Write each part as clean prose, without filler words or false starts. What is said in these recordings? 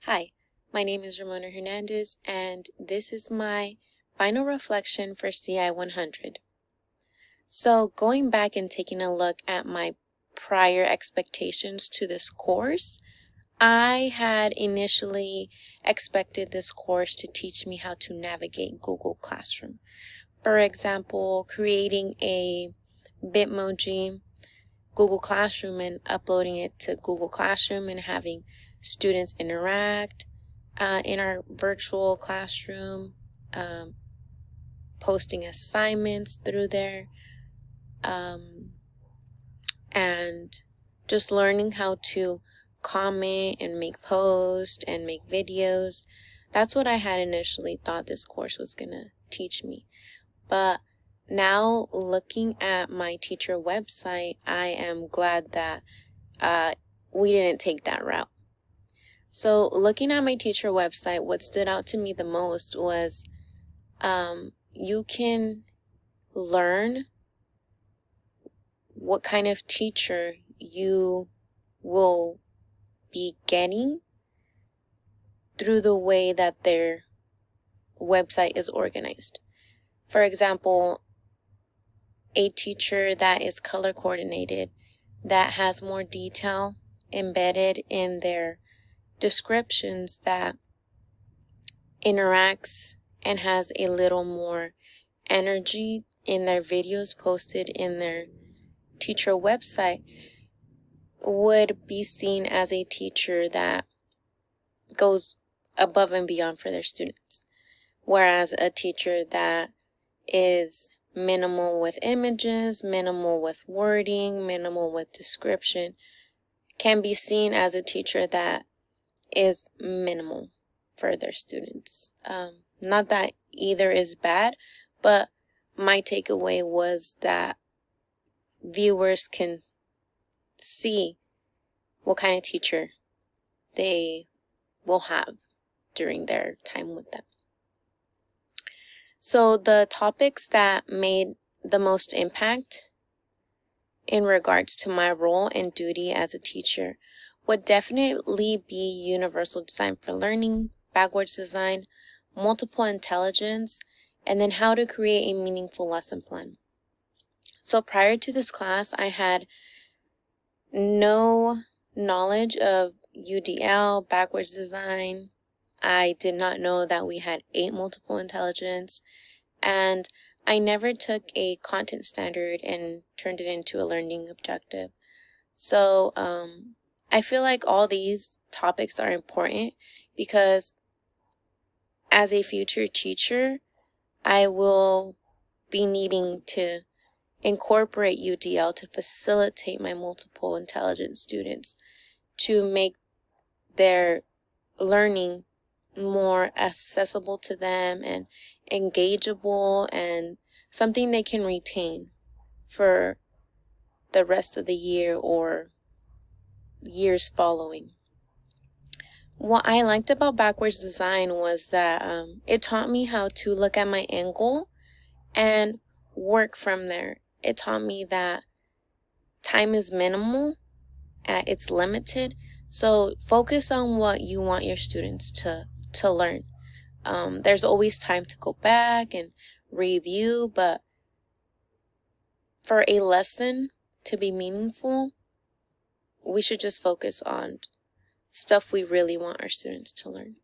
Hi, my name is Ramona Hernandez, and this is my final reflection for CI100. So, going back and taking a look at my prior expectations to this course, I had initially expected this course to teach me how to navigate Google Classroom. For example, creating a Bitmoji Google Classroom and uploading it to Google Classroom and having students interact in our virtual classroom, posting assignments through there, and just learning how to comment and make posts and make videos. That's what I had initially thought this course was going to teach me. But now looking at my teacher website, I am glad that we didn't take that route. So looking at my teacher website, what stood out to me the most was you can learn what kind of teacher you will be getting through the way that their website is organized. For example, a teacher that is color coordinated, that has more detail embedded in their descriptions, that interacts and has a little more energy in their videos posted in their teacher website, would be seen as a teacher that goes above and beyond for their students. Whereas a teacher that is minimal with images, minimal with wording, minimal with description, can be seen as a teacher that is minimal for their students. Not that either is bad, but my takeaway was that viewers can see what kind of teacher they will have during their time with them. So the topics that made the most impact in regards to my role and duty as a teacher would definitely be universal design for learning, backwards design, multiple intelligence, and then how to create a meaningful lesson plan. So prior to this class, I had no knowledge of UDL, backwards design. I did not know that we had 8 multiple intelligence, and I never took a content standard and turned it into a learning objective. So I feel like all these topics are important because as a future teacher, I will be needing to incorporate UDL to facilitate my multiple intelligence students to make their learning more accessible to them and engageable and something they can retain for the rest of the year or years following. What I liked about backwards design was that it taught me how to look at my end goal and work from there. It taught me that time is minimal, it's limited, so focus on what you want your students to learn. There's always time to go back and review, but for a lesson to be meaningful, we should just focus on stuff we really want our students to learn.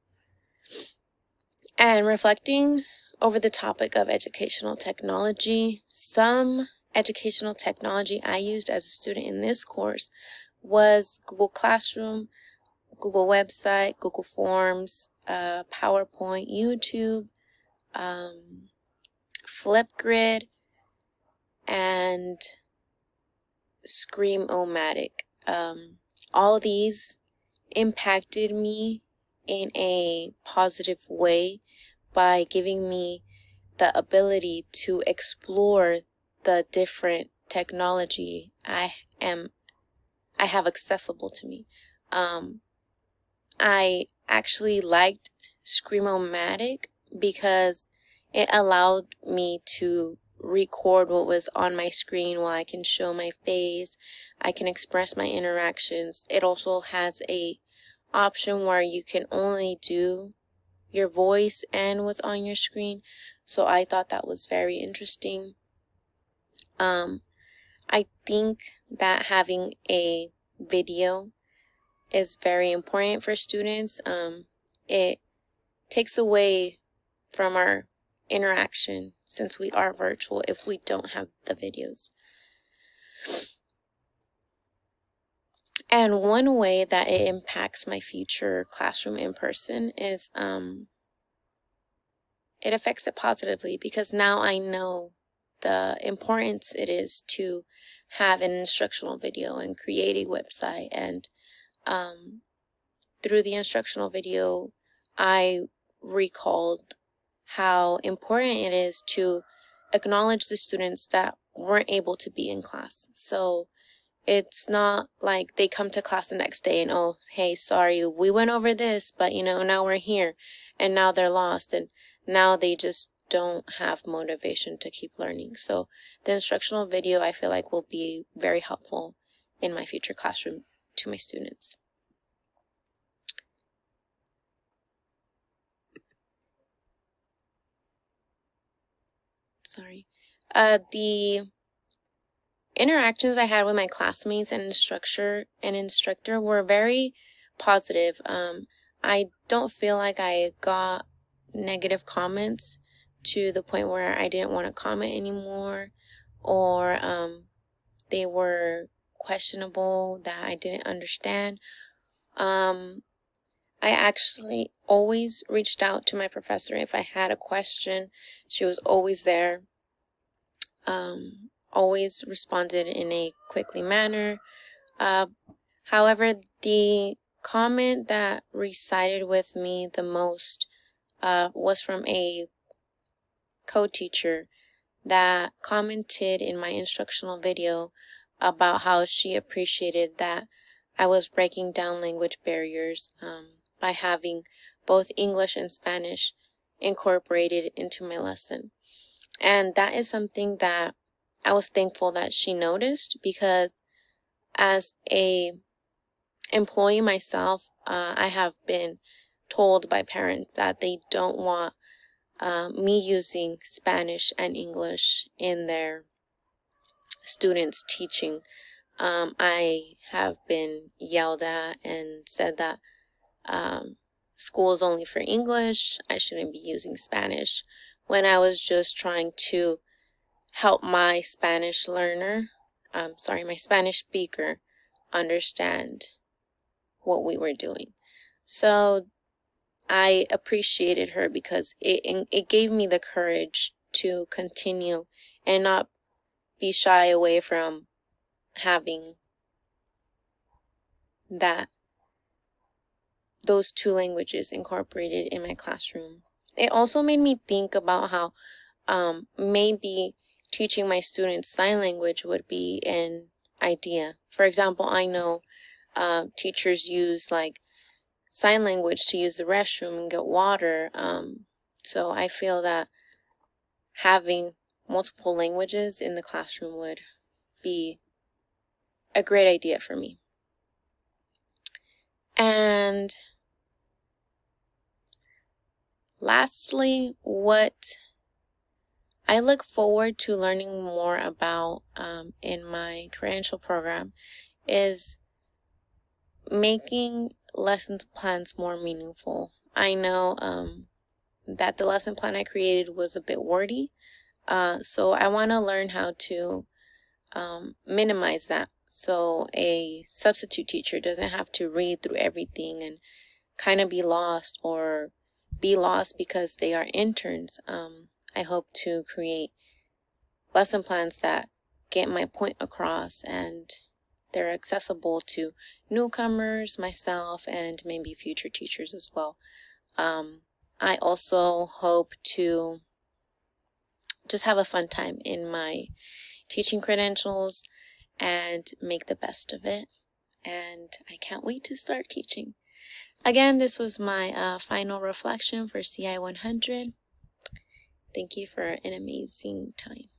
And reflecting over the topic of educational technology, some educational technology I used as a student in this course was Google Classroom, Google website, Google Forms, PowerPoint, YouTube, Flipgrid, and Scream-O-Matic. All these impacted me in a positive way by giving me the ability to explore the different technology I have accessible to me. I actually liked Scream-O-Matic because it allowed me to record what was on my screen while I can show my face. I can express my interactions. It also has a option where you can only do your voice and what's on your screen. So I thought that was very interesting. I think that having a video is very important for students. It takes away from our interaction since we are virtual if we don't have the videos. And one way that it impacts my future classroom in person is it affects it positively, because now I know the importance it is to have an instructional video and create a website. And through the instructional video, I recalled how important it is to acknowledge the students that weren't able to be in class. So it's not like they come to class the next day and, oh, hey, sorry, we went over this, but now we're here, and now they're lost, and now they just don't have motivation to keep learning. So the instructional video, I feel like, will be very helpful in my future classroom to my students. The interactions I had with my classmates and instructor were very positive. I don't feel like I got negative comments to the point where I didn't want to comment anymore, or they were questionable that I didn't understand. I actually always reached out to my professor if I had a question. She was always there. Always responded in a quickly manner. However, the comment that resided with me the most was from a co-teacher that commented in my instructional video about how she appreciated that I was breaking down language barriers by having both English and Spanish incorporated into my lesson. And that is something that I was thankful that she noticed, because as a employee myself, I have been told by parents that they don't want me using Spanish and English in their students' teaching. I have been yelled at and said that school is only for English, I shouldn't be using Spanish, when I was just trying to help my Spanish learner, my Spanish speaker, understand what we were doing. So I appreciated her, because it gave me the courage to continue and not be shy away from having those two languages incorporated in my classroom. It also made me think about how maybe teaching my students sign language would be an idea. For example, I know teachers use like sign language to use the restroom and get water. So I feel that having multiple languages in the classroom would be a great idea for me. And lastly, what I look forward to learning more about in my credential program is making lesson plans more meaningful. I know that the lesson plan I created was a bit wordy, so I want to learn how to minimize that, so a substitute teacher doesn't have to read through everything and kind of be lost, or be lost because they are interns. I hope to create lesson plans that get my point across, and they're accessible to newcomers, myself, and maybe future teachers as well. I also hope to just have a fun time in my teaching credentials and make the best of it. And I can't wait to start teaching. Again, this was my final reflection for CI100. Thank you for an amazing time.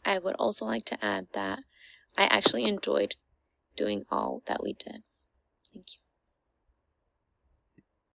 I would also like to add that I actually enjoyed doing all that we did. Thank you.